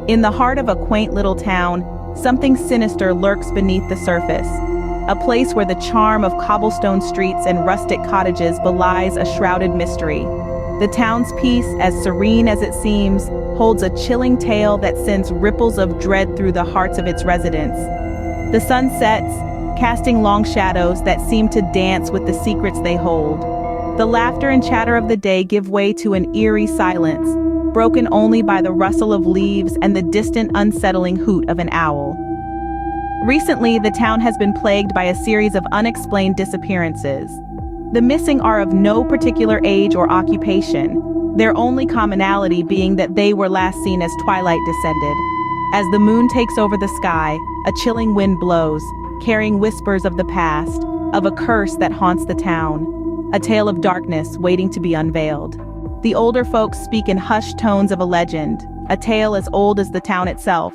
In the heart of a quaint little town, something sinister lurks beneath the surface. A place where the charm of cobblestone streets and rustic cottages belies a shrouded mystery. The town's peace, as serene as it seems, holds a chilling tale that sends ripples of dread through the hearts of its residents. The sun sets, casting long shadows that seem to dance with the secrets they hold. The laughter and chatter of the day give way to an eerie silence, broken only by the rustle of leaves and the distant, unsettling hoot of an owl. Recently, the town has been plagued by a series of unexplained disappearances. The missing are of no particular age or occupation, their only commonality being that they were last seen as twilight descended. As the moon takes over the sky, a chilling wind blows, carrying whispers of the past, of a curse that haunts the town, a tale of darkness waiting to be unveiled. The older folks speak in hushed tones of a legend, a tale as old as the town itself.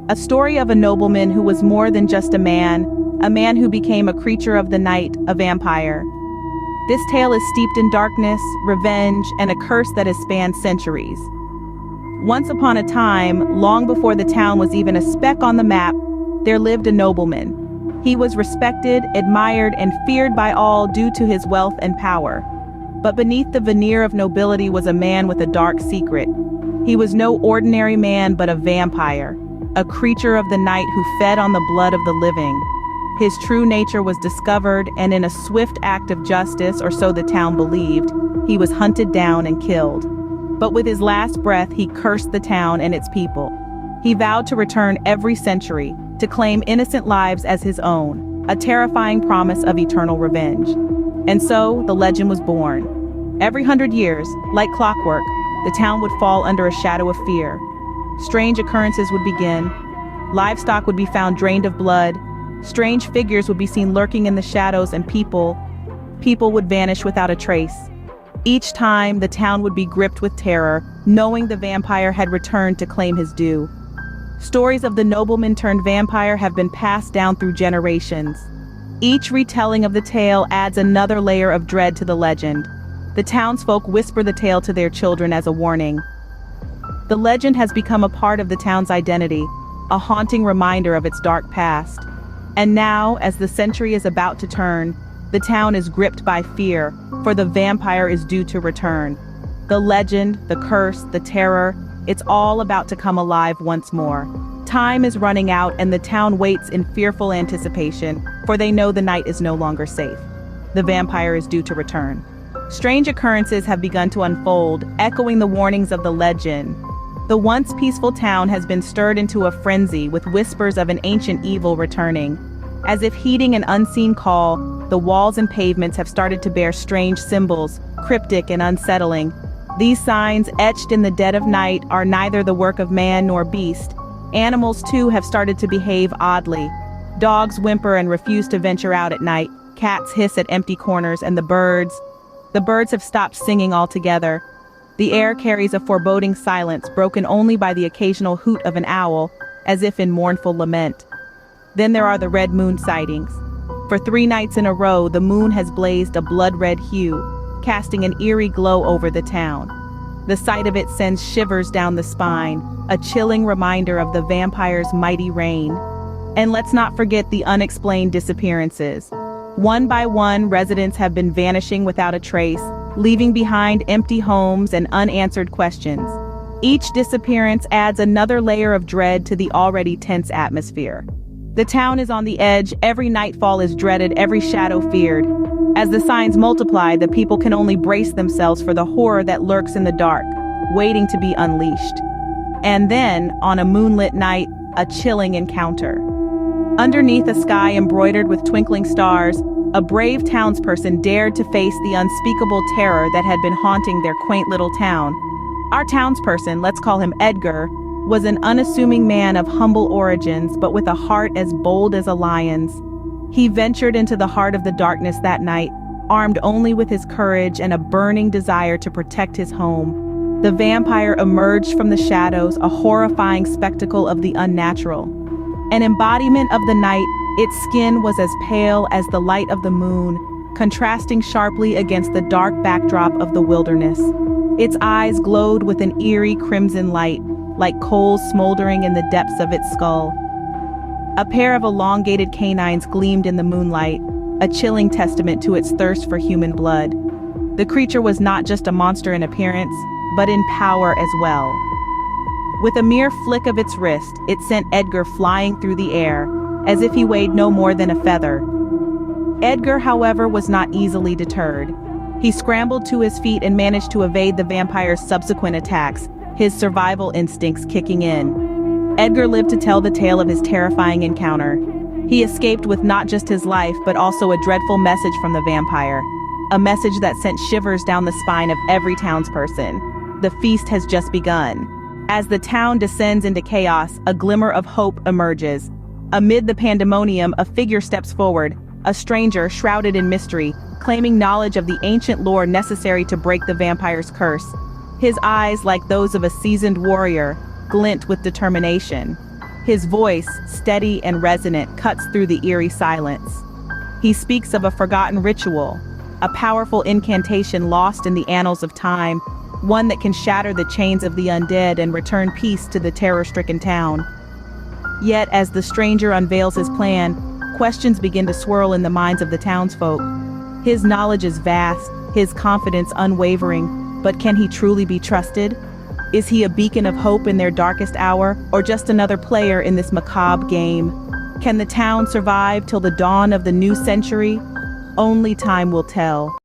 A story of a nobleman who was more than just a man who became a creature of the night, a vampire. This tale is steeped in darkness, revenge, and a curse that has spanned centuries. Once upon a time, long before the town was even a speck on the map, there lived a nobleman. He was respected, admired, and feared by all due to his wealth and power. But beneath the veneer of nobility was a man with a dark secret. He was no ordinary man but a vampire, a creature of the night who fed on the blood of the living. His true nature was discovered, and in a swift act of justice, or so the town believed, he was hunted down and killed. But with his last breath, he cursed the town and its people. He vowed to return every century, to claim innocent lives as his own, a terrifying promise of eternal revenge. And so, the legend was born. Every 100 years, like clockwork, the town would fall under a shadow of fear. Strange occurrences would begin. Livestock would be found drained of blood. Strange figures would be seen lurking in the shadows, and people would vanish without a trace. Each time, the town would be gripped with terror, knowing the vampire had returned to claim his due. Stories of the nobleman turned vampire have been passed down through generations. Each retelling of the tale adds another layer of dread to the legend. The townsfolk whisper the tale to their children as a warning. The legend has become a part of the town's identity, a haunting reminder of its dark past. And now, as the century is about to turn, the town is gripped by fear, for the vampire is due to return. The legend, the curse, the terror, it's all about to come alive once more. Time is running out, and the town waits in fearful anticipation, for they know the night is no longer safe. The vampire is due to return. Strange occurrences have begun to unfold, echoing the warnings of the legend. The once peaceful town has been stirred into a frenzy with whispers of an ancient evil returning. As if heeding an unseen call, the walls and pavements have started to bear strange symbols, cryptic and unsettling. These signs, etched in the dead of night, are neither the work of man nor beast. Animals, too, have started to behave oddly. Dogs whimper and refuse to venture out at night. Cats hiss at empty corners, and the birds have stopped singing altogether. The air carries a foreboding silence, broken only by the occasional hoot of an owl, as if in mournful lament. Then there are the red moon sightings. For 3 nights in a row, the moon has blazed a blood-red hue, casting an eerie glow over the town. The sight of it sends shivers down the spine, a chilling reminder of the vampire's mighty reign. And let's not forget the unexplained disappearances. One by one, residents have been vanishing without a trace, leaving behind empty homes and unanswered questions. Each disappearance adds another layer of dread to the already tense atmosphere. The town is on the edge, every nightfall is dreaded, every shadow feared. As the signs multiply, the people can only brace themselves for the horror that lurks in the dark, waiting to be unleashed. And then, on a moonlit night, a chilling encounter. Underneath a sky embroidered with twinkling stars, a brave townsperson dared to face the unspeakable terror that had been haunting their quaint little town. Our townsperson, let's call him Edgar, was an unassuming man of humble origins, but with a heart as bold as a lion's. He ventured into the heart of the darkness that night, armed only with his courage and a burning desire to protect his home. The vampire emerged from the shadows, a horrifying spectacle of the unnatural. An embodiment of the night, its skin was as pale as the light of the moon, contrasting sharply against the dark backdrop of the wilderness. Its eyes glowed with an eerie crimson light, like coals smoldering in the depths of its skull. A pair of elongated canines gleamed in the moonlight, a chilling testament to its thirst for human blood. The creature was not just a monster in appearance, but in power as well. With a mere flick of its wrist, it sent Edgar flying through the air, as if he weighed no more than a feather. Edgar, however, was not easily deterred. He scrambled to his feet and managed to evade the vampire's subsequent attacks, his survival instincts kicking in. Edgar lived to tell the tale of his terrifying encounter. He escaped with not just his life, but also a dreadful message from the vampire. A message that sent shivers down the spine of every townsperson. The feast has just begun. As the town descends into chaos, a glimmer of hope emerges. Amid the pandemonium, a figure steps forward, a stranger shrouded in mystery, claiming knowledge of the ancient lore necessary to break the vampire's curse. His eyes, like those of a seasoned warrior, glint with determination. His voice, steady and resonant, cuts through the eerie silence. He speaks of a forgotten ritual, a powerful incantation lost in the annals of time, one that can shatter the chains of the undead and return peace to the terror-stricken town. Yet, as the stranger unveils his plan, questions begin to swirl in the minds of the townsfolk. His knowledge is vast, his confidence unwavering, but can he truly be trusted? Is he a beacon of hope in their darkest hour, or just another player in this macabre game? Can the town survive till the dawn of the new century? Only time will tell.